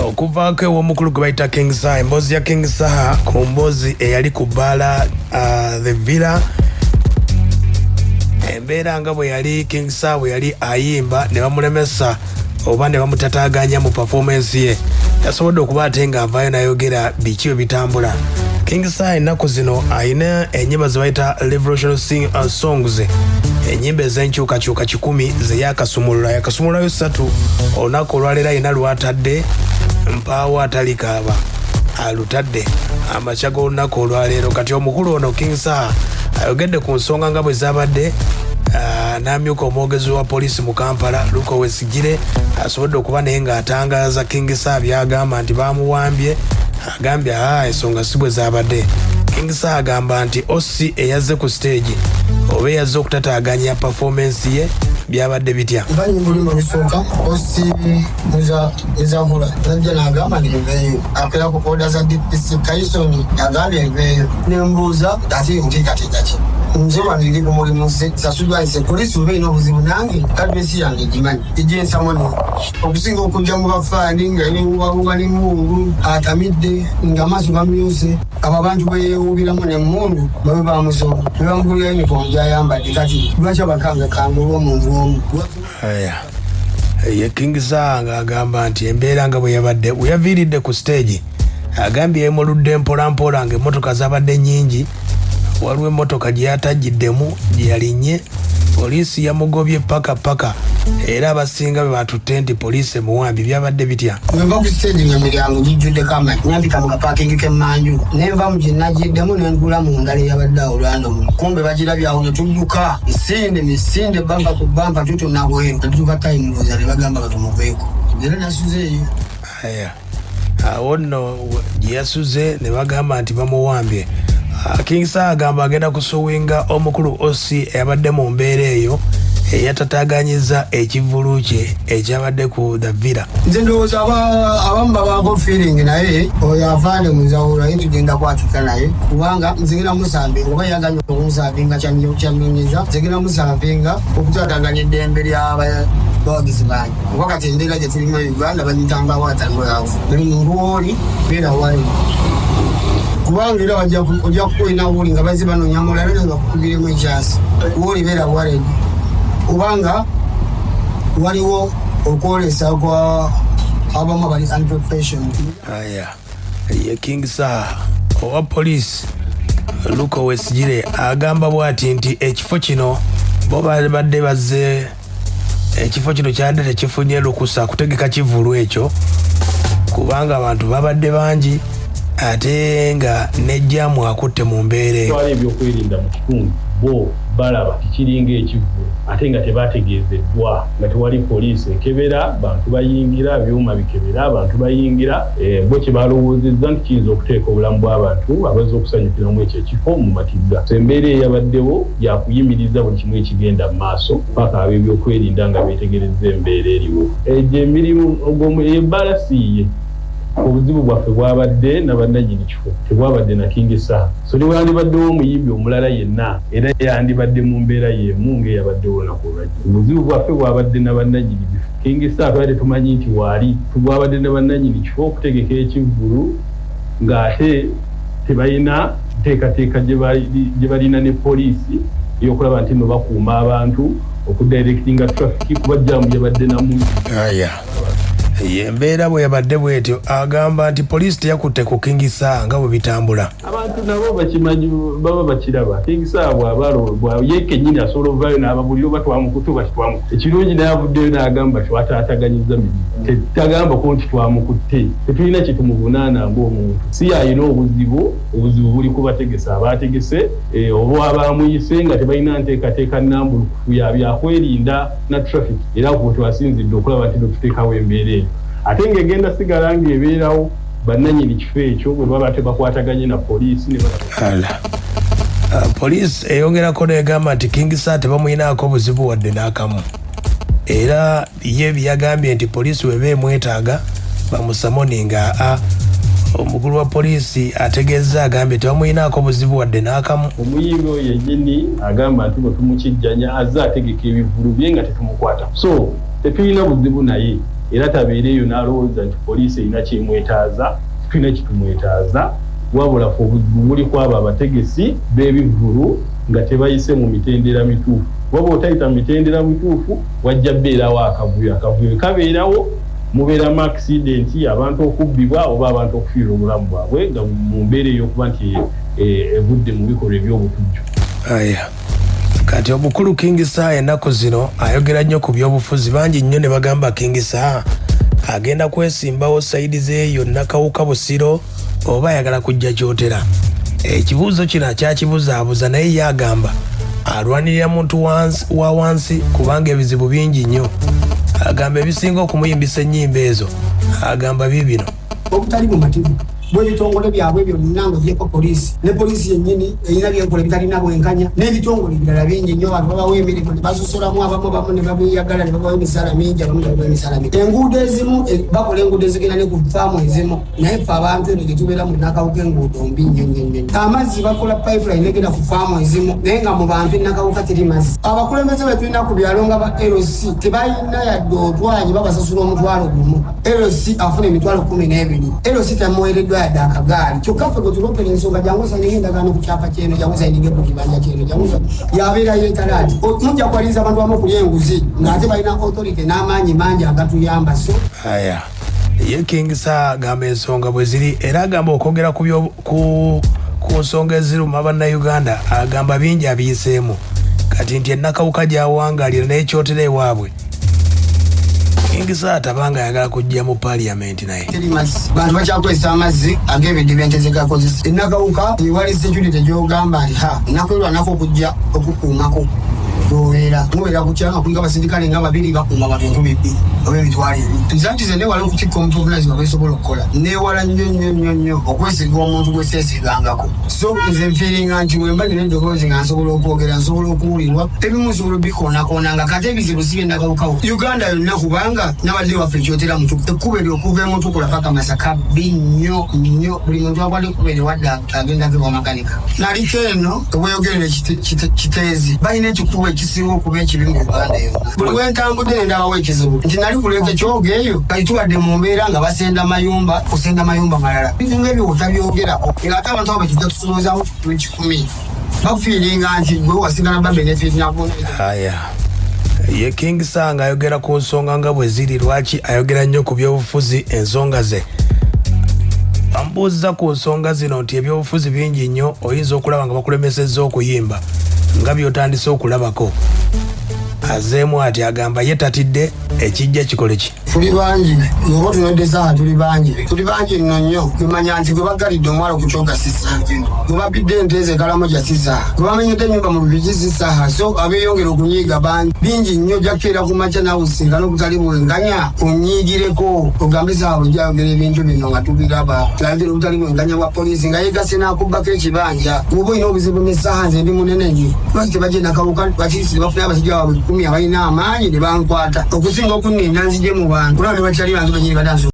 okuvaako ew'omukulu gwe bayita King Saha, emboozi ya King Saha ku mboozi eyali ku bbaala the Villa. Embeera nga bwe yali King Saha bwe yali ayimba ne bamulemesa oba ne bamutataaganya mu performance ye, yasobodde okuba ate nga avaayo n'ayogera biki bwe bitambula. King Saha ennaku zino ayina ennyimba ze bayita revolutionary songs, ennyimba ez'enkyukakyuka 10 ze yakasumulula. Yakasumululayo 3 olunaku olwaleero ayina lwatadde mpaawo atalikaaba alutadde amakya g'olunaku olwaleero. Kati omukulu ono King Saha ayogedde ku nsonga nga bwe zaabadde. N'amyuka omwogezi wa poliisi mu Kampala Luko Wesigire asobodde okuba naye ng'atangaaza King Saha by'agamba nti bamuwambye. Agambye ensonga si bwe zaabadde. King Saha agamba nti OC eyazze ku stage oba eyazze okutataaganya performance ye byabadde bitya. Banyumbuli mu bisooka OC ezahula najja n'agamba ntiveeyo, akeera ku oda za DPC Tyson agambye nveeyo, nembuuza ate nteekateeka ki nze waniri ku mulimu sasulwaise poliisi oba erina obuzibu nange kadibesi yange gimanyi egyensamoni okusinga okujja mu bafaani nga eriwubabuba n'emmundu atamidde nga maaso bamyuse abo abantu beyewuubiramu n'emmundu babe bamusoma ne bamugulira uniform gy'ayambadde. Kati lwaki abakangakanga olw'omuntu omu. Ye King Saha ng'agamba nti embeera nga bwe yabadde bwe yaviiridde ku stage, agambye yemuludde mpolampola ng'emmotoka zabadde nnyingi. Waliwo emmotoka gye yatajjiddemu gye yalinnye, poliisi yamugobye paka era abasinga be batutte nti poliisi emuwambye. Byabadde bitya? Nva ku stage nga emiryango gijjuddeko amaanyi, nampita mu kapaakingi k'emmanju nenva mu gye nagiddemu nengula mu ngalo eyabadde awo lwandomu. Kumbe bagirabye awo ne tudduka misinde bampa ku bampa tutunabweru natutuka tayimuloza ne bagamba batumuveeko era nasuzeeyo. Awo nno gye yasuze ne bagamba nti bamuwambye. King Saha agamba agenda kusuwinga omukulu OC eyabadde mu mbeera eyo eyatataaganyizza ekivulu kye ekyabadde ku the Villa. Nze ndowooza abamu babaako feeling naye oyo avaane mu nzawulo naye tugenda kwatika naye kubanga nzigenda musambinga oba yaganya okunsambinga kyamenyeza nzigenda musambinga okutataaganya eddembe ly'abawagizi bange kuba kati embeera gye tulimu Uganda bagitambako atangoyavu buli muntu w'oli beera wali kubanga era ojja kukulina wuli nga bazze banoonya mulala nga bakukubiremu ekyasi woli beera waledi kubanga waliwo okwolesa kwa abamu abali unprofessional. Ye King Saha owa poliisi Luko Wesigire agamba bw'ati nti ekifo kino bo badde bazze, ekifo kino kyadde tekifunye lukusa kutegeka kivulu ekyo kubanga abantu babadde bangi ate nga nejjamu akutte mu mbeera eyo. Twali ebyokwerinda mu kitundu bo balaba kikiringa ekivulu ate nga tebategeezeddwa nga tewali poliisi ekebera bantu bayingira, byuma bikebera abantu bayingira. Bo kye balowoozezza nti kiyinza okuteeka obulamu bw'abantu abazze okusanyukiramu ekyo ekifo mu matigga. Embeera eyabaddewo yakuyimiriza buli kimu ekigenda mu maaso paka ab'ebyokwerinda nga beetegerezza embeera eriwo. Egyo emirimu ebbaala siiye obuzibu bwaffe bwabadde n'abannannyini kifo tebwabadde na King Saha. So ne wandibaddewo omuyimbi omulala yenna era yandibadde mu mbeera y'emu ng'eyabaddewo olunaku olwajja. Obuzibu bwaffe bwabadde n'abannannyini bifo. King Saha twali tetumanyi nti waali bwabadde n'abannannyini kifo okutegeka ekivvulu ng'ate tebalina nteekateeka gye balina ne poliisi ey'okulaba nti nno bakuuma abantu okudirectinga traffic kuba jjaamu yabadde namungi. Embeera bwe yabadde bwetyo agamba nti poliisi teyakutte ku King Saha nga bwe bitambula. Abantu nabo bakimanyi baba bakiraba. King Saha bw'aba yekennyini asobola ovaayo n'ababulira oba twamukutte oba titwamukutte. Ekirungi naye avuddeyo n'agamba twataataganyizza mirimu. Tetagamba ko nti twamukutte. Tetulina kye tumuvunaana ng'omuntu. Si yalina obuzibu buli kubategesa abategese oba abamuyise nga tebalina nteekateeka nnambulukufu byakwerinda na traffic era kubo twasinzidde okulaba nti tuteekawo embeera eyo. Ate ng'egenda sigala ng'ebeerawo bannannyini kifo ekyo bwe baba tebakwataganye na poliisi ne poliisi eyongerako n'egamba nti King Saha tebamuyinaako buzibu wadde n'akamu era ye byagambye nti poliisi bwe beemwetaaga bamusamoninga. Omukulu wa poliisi ategeeza agambye tebamuyinaako buzibu wadde n'akamu. Omuyimbi oyo yennyini agamba nti bwe tumukijjanya azze ategeka ebivulu bye nga tetumukwata. So tetulina buzibu naye era tabeereyo n'alowooza nti poliisi erina kyemwetaaza, tulina kitumwetaaza, wabula fe obuli kwabo abategesi b'ebivvulu nga tebayise mu mitendera mituufu. Waba otayita mu mitendera mituufu wajja beerawo akavuyo kabeerawo, mubeeramu accident, abantu okubbibwa oba abantu okufiirwa obulamu bwabwe nga mu mbeera ey'okuba nti evudde mu bikolwa eby'obutujju. Aya kati omukulu King Sir ennaku zino ayogera nnyo ku byobufuzi, bangi nnyo ne bagamba King Sir agenda kwesimbawo sayidi zeeyo Nakawuka Busiro oba ayagala kujja kyotera. Ekibuuzo kino akyakibuzaabuza naye yagamba alwanirira muntu wa wansi kubanga ebizibu bingi nnyo. Agamba ebisinga okumuyimbisa ennyimba ezo agamba bibino obutali mu mativu bw'ebitongole byabwe byonna ng'ogyeko poliisi ne poliisi yennyini erina byenkola bitalina bwenkanya n'ebitongole ebirala bingi nnyo abantu babawo emirimu ne basosolamu abamu ne babeyagala ne babawo emisaala mingi abamu ne babawo emisaala mingi. Enguudo ezimu bakola enguudo ezigenda ne ku faamu ezimu naye ffe abantu eno gye tubeera mu Nakawuka enguudo mbi nnyo. Amazzi bakola pipeline egenda ku faamu ezimu naye nga mu bantu Nakawuka teri mazzi. Abakulembeze be tulina ku byalo nga ba LC tebalina yadde otwanyi babasasula omutwalo gumu. LC afuna emitwalo 12. LC tamuweereddwa yadde akagaali kyokka ffe gwe tulopera ensonga jangu sayinga endagaano ku kyapa kyeno jangu sayinge ku kibanja kyeno jangu yabeera yeetalaati mujja kwaliza abantu bamu okulya enguzi ng'ate balina authority n'amaanyi mangi agatuyamba. So aya ye King Sir agamba ensonga bwe ziri era agamba okwogera ku nsonga eziruma bannayuganda agamba bingi abiyiseemu kati nti Nakawuka gy'awangaalira naye kyotera ewaabwe. King Sir tabanga ayagala kujja mu parliament naye bantu bakyakozesa amazzi ag'ebidde byenteze gakozesa Nakawuka ewali security gy'ogamba nti nakwelwanako okujja okukuumako doera mubeera kukyanga kulinga abasindikale nga babiri bakuuma bantu bibiri oba emitwalo ebiri. Nze nti ze newala okutikka omuntu obulazima bwesobola okukola newala nnyo okwesiga omuntu gweseesigangako. So nze nfiiringa nti wemba nina eddoboozi nga nsobola okwogera nsobola okuwulirwa ebimu nsobola obikoonakona nga kate ebizibu si bye Nakawukawo Uganda yonna kubanga nabadde waffe kyotera mutuku ekkuba eryokuva emutukula paka Masaka bbi nnyo buli muntu akwala ekkuba eryowadde agenda gewa makanika naliko eno obweyogerera kiteezi balina ekikuba ekisinga okuba ekibi mu Uganda yonna. Buli wentambudde nendabawo ekizibu nti nali kuleka ekyoga eyo kalituwadde mu mbeera nga basenda mayumba malala bizinga ebyo otabyogerako era ate abantu abo bekijja tusoloozawo kitu ekikumi bakufiiringa nti gwe wasigala babenefit nabona. Aya ye King Sir ayogera ku nsonga nga bwe ziri. Lwaki ayogera nnyo ku byobufuzi ensonga ze? Bambuuza ku nsonga zino nti ebyobufuzi bingi nnyo oyinza okulaba nga bakulemesezza okuyimba nga byotandise okulabako. Azeemu ati agamba ye tatidde ekijja kikole ki. Tuli bangi oba tunodde saa tuli bangi nno nnyo kimanya nti gwe bagalidde omwala okukyonga sisa gwe babidde enteeze kalamoja sisa gwe bamenyedde ennyumba mu lubigi sisa. So abeeyongera okunyiiga bingi nnyo jakkeera ku makya nawe osinga n'obutali bwenganya onyiigireko ogambe saa bulijjo ayogera ebintu bino nga tubiraba tuyogera obutali bwenganya bwa poliisi nga yeegase n'akubbako ekibanja oba olina obuzibu n'essaaha nze ndi munene nnyo lwaki tebajja Nakawuka bakiisi bafuna abasajja baabwe 10 abalina amaanyi ne bankwata okusinga okunninda nzije mu bantu kulaba ne bakyali bantu benyini badansi